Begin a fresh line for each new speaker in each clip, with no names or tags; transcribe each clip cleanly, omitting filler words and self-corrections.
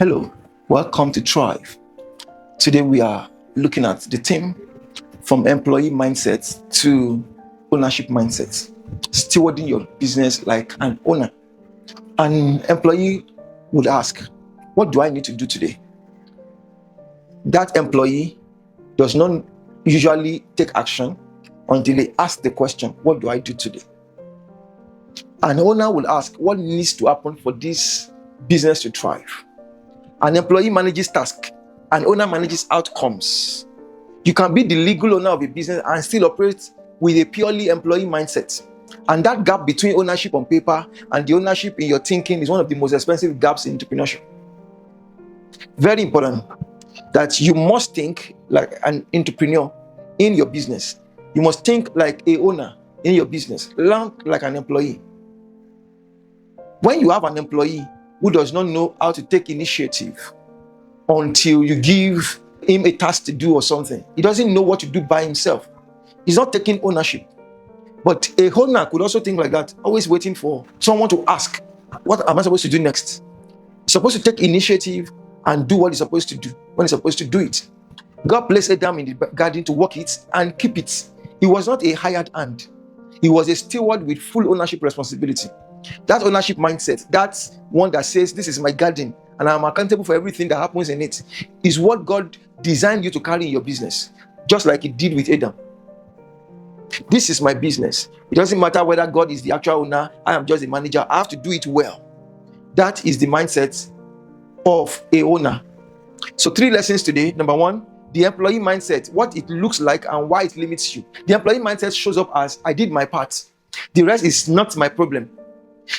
Hello, welcome to Thrive. Today we are looking at the theme from employee mindset to ownership mindset. Stewarding your business like an owner. An employee would ask, what do I need to do today? That employee does not usually take action until they ask the question, what do I do today? An owner will ask, what needs to happen for this business to thrive? An employee manages tasks, an owner manages outcomes. You can be the legal owner of a business and still operate with a purely employee mindset. And that gap between ownership on paper and the ownership in your thinking is one of the most expensive gaps in entrepreneurship. Very important that you must think like an entrepreneur in your business. You must think like an owner in your business, not like an employee. When you have an employee who does not know how to take initiative until you give him a task to do or something, he doesn't know what to do by himself. He's not taking ownership. But a owner could also think like that, always waiting for someone to ask, what am I supposed to do next? He's supposed to take initiative and do what he's supposed to do when he's supposed to do it. God placed Adam in the garden to work it and keep it. He was not a hired hand. He was a steward with full ownership responsibility. That ownership mindset, that's one that says, this is my garden and I'm accountable for everything that happens in it, is what God designed you to carry in your business, just like He did with Adam. This is my business. It doesn't matter whether God is the actual owner, I am just the manager. I have to do it well. That is the mindset of a owner. So 3 lessons today. Number 1, the employee mindset, what it looks like and why it limits you. The employee mindset shows up as, I did my part. The rest is not my problem.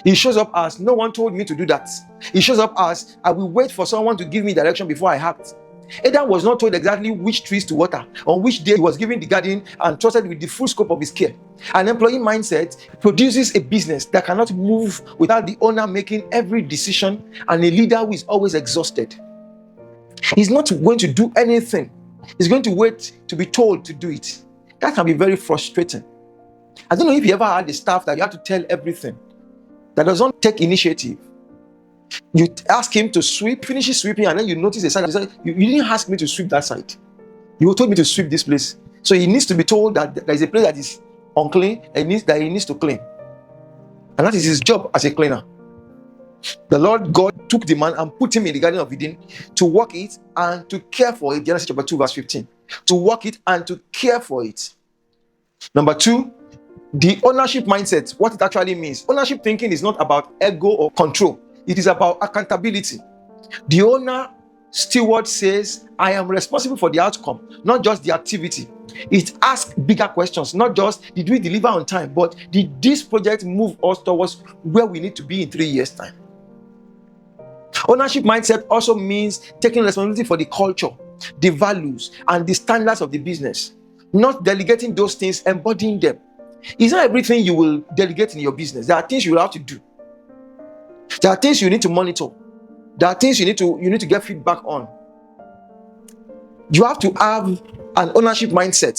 It shows up as, no one told me to do that. It shows up as, I will wait for someone to give me direction before I act. Adam was not told exactly which trees to water, on which day he was given the garden and trusted with the full scope of his care. An employee mindset produces a business that cannot move without the owner making every decision and a leader who is always exhausted. He's not going to do anything. He's going to wait to be told to do it. That can be very frustrating. I don't know if you ever had a staff that you have to tell everything, that doesn't take initiative. You ask him to sweep, finishes sweeping, and then you notice a side. You didn't ask me to sweep that side. You told me to sweep this place. So he needs to be told that there is a place that is unclean and that he needs to clean. And that is his job as a cleaner. The Lord God took the man and put him in the Garden of Eden to work it and to care for it. Genesis chapter 2 verse 15. To work it and to care for it. Number 2, the ownership mindset, what it actually means. Ownership thinking is not about ego or control. It is about accountability. The owner steward says, I am responsible for the outcome, not just the activity. It asks bigger questions, not just did we deliver on time, but did this project move us towards where we need to be in 3 years' time? Ownership mindset also means taking responsibility for the culture, the values, and the standards of the business, not delegating those things, embodying them. It's not everything you will delegate in your business. There are things you will have to do. There are things you need to monitor. There are things you need to get feedback on. You have to have an ownership mindset.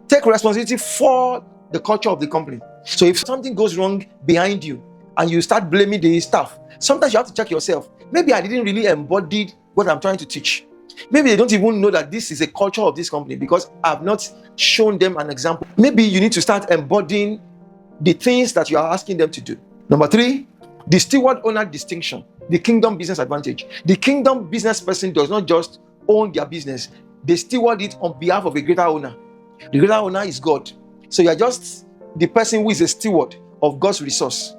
Take responsibility for the culture of the company. So if something goes wrong behind you and you start blaming the staff, sometimes you have to check yourself. Maybe I didn't really embody what I'm trying to teach. Maybe they don't even know that this is a culture of this company because I've not shown them an example. Maybe you need to start embodying the things that you are asking them to do. Number 3, the steward owner distinction, the kingdom business advantage. The kingdom business person does not just own their business, they steward it on behalf of a greater owner. The greater owner is God. So you are just the person who is a steward of God's resource.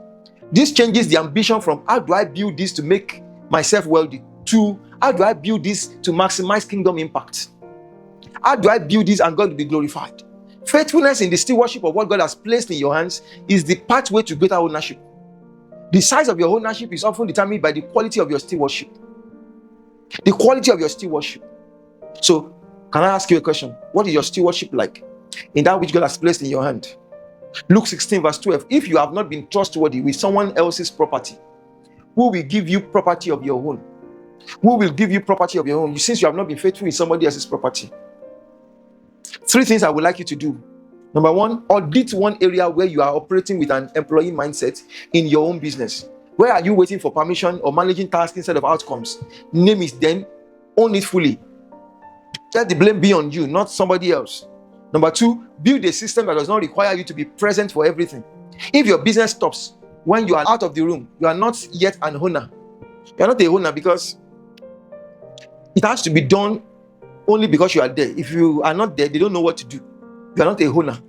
This changes the ambition from how do I build this to make myself wealthy to how do I build this to maximize kingdom impact? How do I build this and God will be glorified? Faithfulness in the stewardship of what God has placed in your hands is the pathway to greater ownership. The size of your ownership is often determined by the quality of your stewardship. The quality of your stewardship. So, can I ask you a question? What is your stewardship like in that which God has placed in your hand? Luke 16 verse 12. If you have not been trustworthy with someone else's property, who will give you property of your own? Who will give you property of your own since you have not been faithful with somebody else's property? 3 things I would like you to do. Number 1, audit one area where you are operating with an employee mindset in your own business. Where are you waiting for permission or managing tasks instead of outcomes? Name it, then own it fully. Let the blame be on you, not somebody else. Number 2, build a system that does not require you to be present for everything. If your business stops when you are out of the room, you are not yet an owner. You are not a owner because it has to be done only because you are there. If you are not there, they don't know what to do. You are not a owner.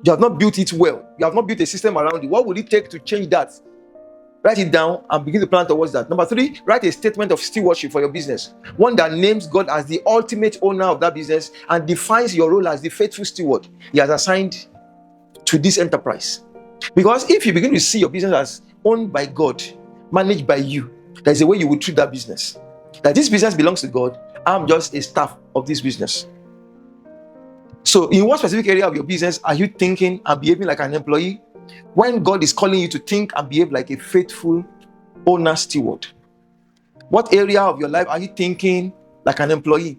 You have not built it well. You have not built a system around it. What would it take to change that? Write it down and begin to plan towards that. Number 3, write a statement of stewardship for your business. One that names God as the ultimate owner of that business and defines your role as the faithful steward He has assigned to this enterprise. Because if you begin to see your business as owned by God, managed by you, there's a way you will treat that business. That this business belongs to God. I'm just a staff of this business. So in what specific area of your business are you thinking and behaving like an employee when God is calling you to think and behave like a faithful owner steward? What area of your life are you thinking like an employee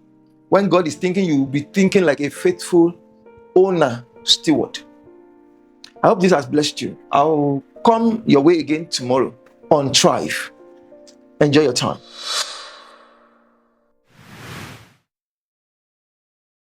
when God is thinking you will be thinking like a faithful owner steward? I hope this has blessed you. I'll come your way again tomorrow on Thrive. Enjoy your time.